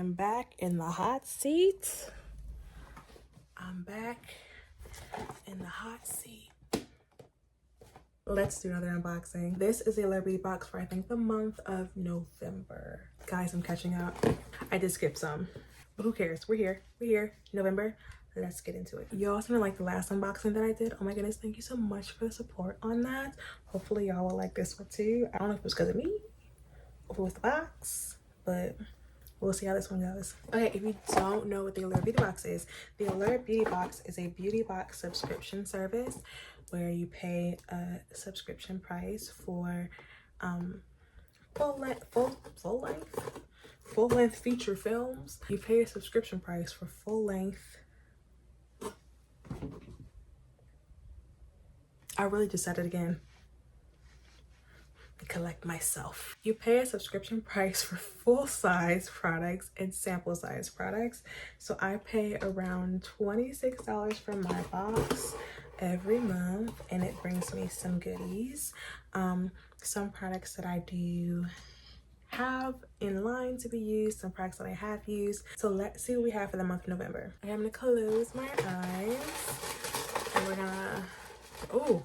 am back in the hot seat. I'm back in the hot seat. Let's do another unboxing. This is a Allure Beauty box for I think the month of November. Guys, I'm catching up. I did skip some, but who cares? We're here, November. Let's get into it. Y'all seem to like the last unboxing that I did. Oh my goodness, thank you so much for the support on that. Hopefully y'all will like this one too. I don't know if it was because of me or if it was the box, but we'll see how this one goes. Okay, if you don't know what the Allure Beauty Box is, the Allure Beauty Box is a beauty box subscription service where you pay a subscription price for full length feature films. You pay a subscription price for full length. I really just said it again. Collect myself. You pay a subscription price for full size products and sample size products. So I pay around $26 for my box every month, and it brings me some goodies. Some products that I do have in line to be used, some products that I have used. So let's see what we have for the month of November. I'm gonna close my eyes and we're gonna, oh,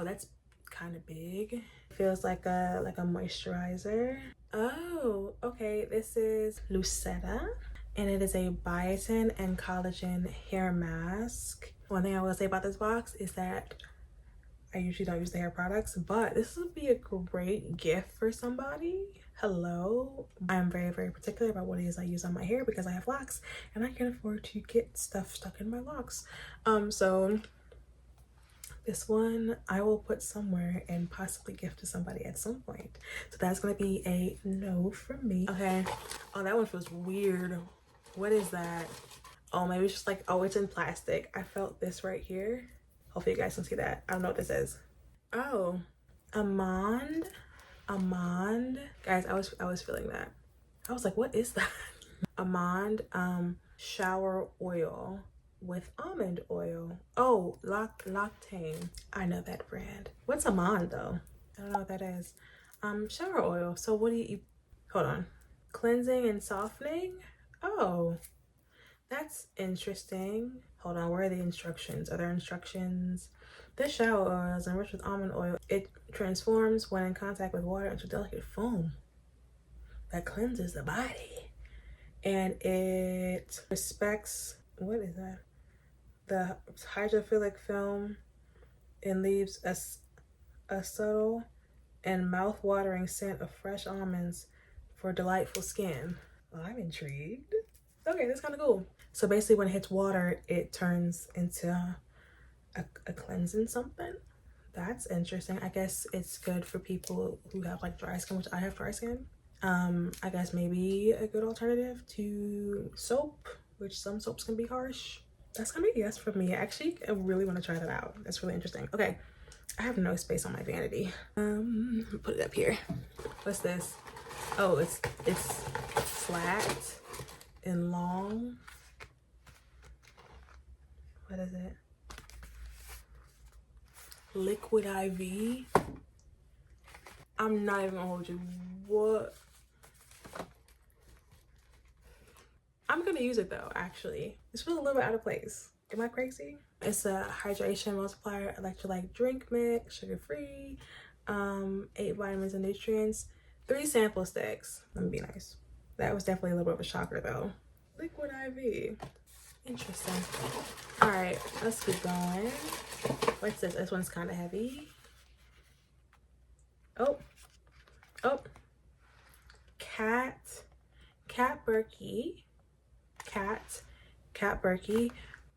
that's kind of big. Feels like a moisturizer. Oh, okay, this is Lucetta, and it is a biotin and collagen hair mask. One thing I will say about this box is that I usually don't use the hair products, but this would be a great gift for somebody. Hello, I'm very particular about what it is I use on my hair because I have locks and I can't afford to get stuff stuck in my locks. So this one I will put somewhere and possibly gift to somebody at some point. So that's gonna be a no from me. Okay. Oh, that one feels weird. What is that? Oh, maybe it's just like, oh, it's in plastic. I felt this right here. Hopefully you guys can see that. I don't know what this is. Oh, Amande. Guys, I was feeling that. I was like, what is that? Amande shower oil with almond oil. Oh, Lactane. I know that brand. What's Amande though? I don't know what that is. Shower oil. So what do you hold on. Cleansing and softening? Oh, that's interesting. Hold on, where are the instructions? Are there instructions? This shower oil is enriched with almond oil. It transforms when in contact with water into delicate foam that cleanses the body. And it respects, what is that? The hydrophilic film and leaves a subtle and mouth-watering scent of fresh almonds for delightful skin. Well, I'm intrigued. Okay, that's kind of cool. So basically when it hits water, it turns into a cleansing something. That's interesting. I guess it's good for people who have like dry skin, which I have dry skin. I guess maybe a good alternative to soap, which some soaps can be harsh. That's gonna be a yes for me. Actually, I really want to try that out. That's really interesting. Okay, I have no space on my vanity. Put it up here. What's this? Oh, it's flat and long. What is it? Liquid IV. I'm not even gonna hold you. What? I'm gonna use it though, actually. This feels a little bit out of place. Am I crazy? It's a hydration multiplier electrolyte drink mix, sugar-free, 8 vitamins and nutrients, 3 sample sticks. Let me be nice. That was definitely a little bit of a shocker though. Liquid IV. Interesting. All right, let's keep going. What's this? This one's kind of heavy. Oh. Cat Berkey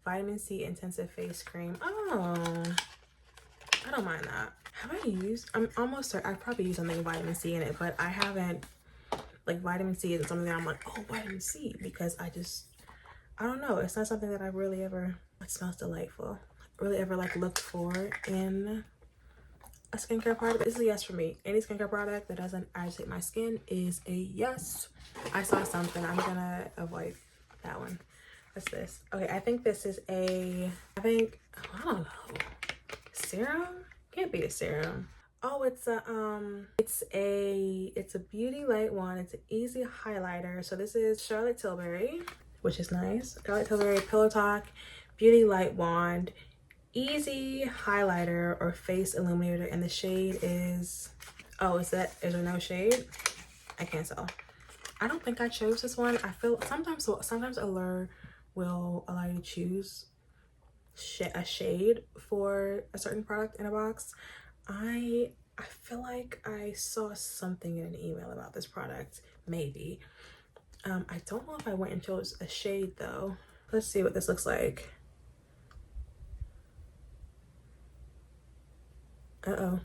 vitamin C intensive face cream. Oh, I don't mind that. Have I used, I'm almost certain I've probably used something with vitamin C in it, but I haven't. Like vitamin C isn't something that I'm like, oh, vitamin C, because I don't know, it's not something that I really ever, it smells delightful, really ever like looked for in a skincare product. This is a yes for me. Any skincare product that doesn't agitate my skin is a yes. I saw something, I'm gonna avoid that one. What's this? Okay, I think this is I don't know, serum? Can't be a serum. Oh, it's a beauty light one. It's an easy highlighter. So this is Charlotte Tilbury, which is nice. Charlotte Tilbury Pillow Talk Beauty Light Wand, easy highlighter or face illuminator, and the shade is, oh, is there no shade? I can't tell. I don't think I chose this one. I feel sometimes Allure will allow you to choose a shade for a certain product in a box. I feel like I saw something in an email about this product, maybe. I don't know if I went and chose a shade though. Let's see what this looks like. Uh-oh.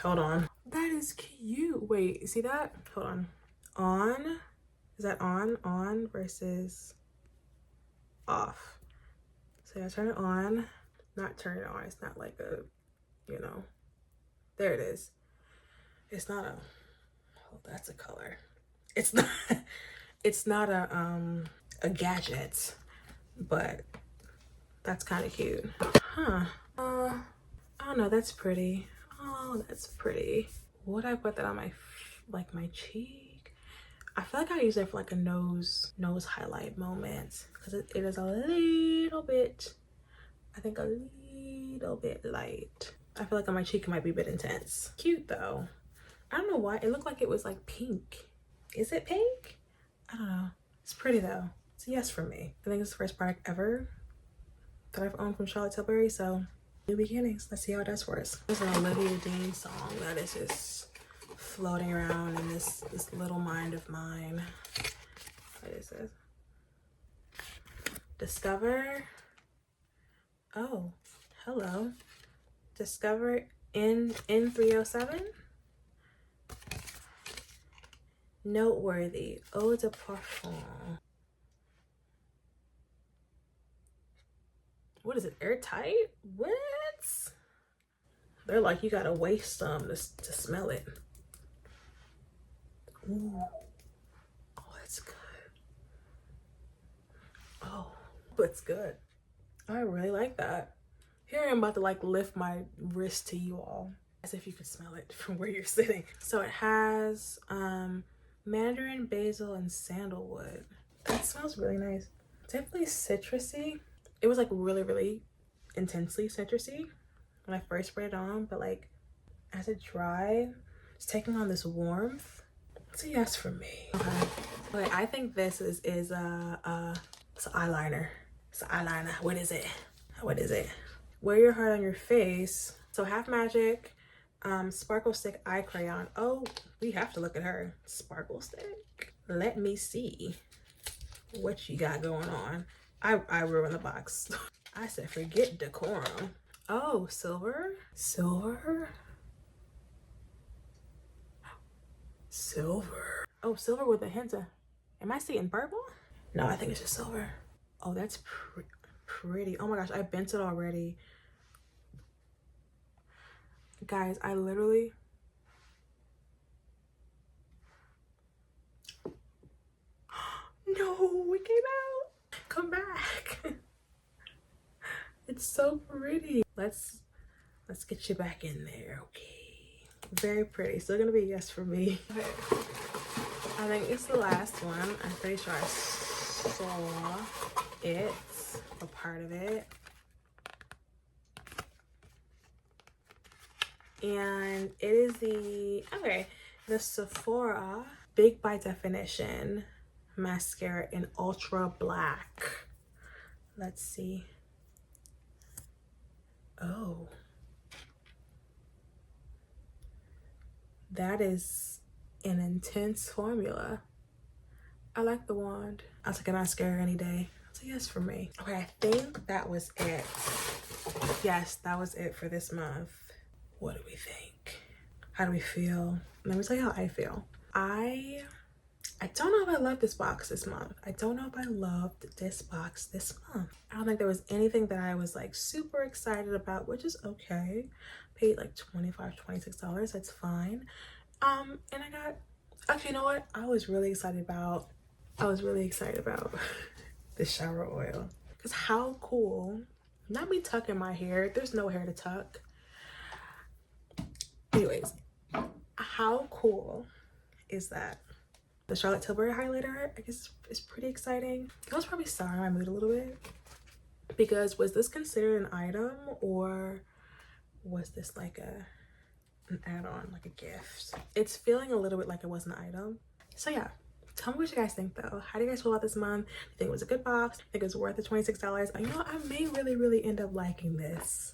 Hold on. That is cute. Wait, see that? Hold on. On. Is that on? On versus off. So I turn it on. Not turn it on. It's not like a, you know. There it is. It's not a, oh, that's a color. It's not it's not a gadget, but that's kind of cute. Huh. I don't know, that's pretty. Oh, that's pretty. Would I put that on my, like my cheek? I feel like I use it for like a nose highlight moment because it is a little bit, I think a little bit light. I feel like on my cheek it might be a bit intense. Cute though. I don't know why, it looked like it was like pink. Is it pink? I don't know. It's pretty though. It's a yes for me. I think it's the first product ever that I've owned from Charlotte Tilbury, so new beginnings. Let's see how it does for us. There's an Olivia Dean song that is just floating around in this little mind of mine. What is this? Discover. Oh, hello. Discover in 307. Noteworthy. Eau de parfum. What is it? Airtight? What? They're like, you gotta waste some to smell it. Ooh. Oh, that's good. Oh, that's good. I really like that. Here I'm about to like lift my wrist to you all, as if you could smell it from where you're sitting. So it has mandarin, basil, and sandalwood. That smells really nice. Definitely citrusy. It was like really intensely citrusy when I first sprayed it on, but like as it dried, it's taking on this warmth. It's a yes for me. Okay, I think this is it's an eyeliner. It's an eyeliner. What is it? What is it? Wear Your Heart on Your Face. So Half Magic Sparkle Stick Eye Crayon. Oh, we have to look at her. Sparkle Stick. Let me see what you got going on. I ruined the box. I said forget decorum. Oh, silver. Silver. Silver. Oh, silver with a hint of, am I seeing purple? No, I think it's just silver. Oh, that's pretty. Oh my gosh, I bent it already. Guys, I literally, no, it came out. Come back. It's so pretty. Let's get you back in there. Okay, very pretty. Still gonna be a yes for me. Okay. I think it's the last one. I'm pretty sure I saw it, a part of it. And it is the Sephora Big by Definition mascara in ultra black. Let's see. Oh, that is an intense formula. I like the wand. I'll take a mascara any day. It's a yes for me. Okay, I think that was it. Yes, that was it for this month. What do we think? How do we feel? Let me tell you how I feel. I don't know if I love this box this month. I don't know if I loved this box this month. I don't think there was anything that I was like super excited about, which is okay. Paid like $25, $26. That's fine. And I got, actually, you know what? I was really excited about I was really excited about the shower oil. Because how cool, not me tucking my hair, there's no hair to tuck. Anyways, how cool is that? The Charlotte Tilbury highlighter, I guess, is pretty exciting. It was probably souring my mood a little bit, because was this considered an item, or was this like an add-on, like a gift? It's feeling a little bit like it was an item. So yeah, tell me what you guys think though. How do you guys feel about this month? Do you think it was a good box? Think it was worth the $26? You know, I may really end up liking this.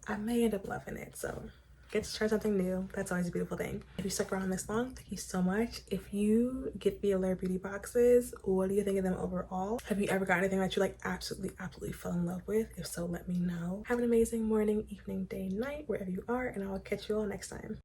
I may end up loving it. So get to try something new. That's always a beautiful thing. If you stuck around this long, thank you so much. If you get the Allure beauty boxes, what do you think of them overall? Have you ever got anything that you like absolutely fell in love with? If so, let me know. Have an amazing morning, evening, day, night, wherever you are, and I will catch you all next time.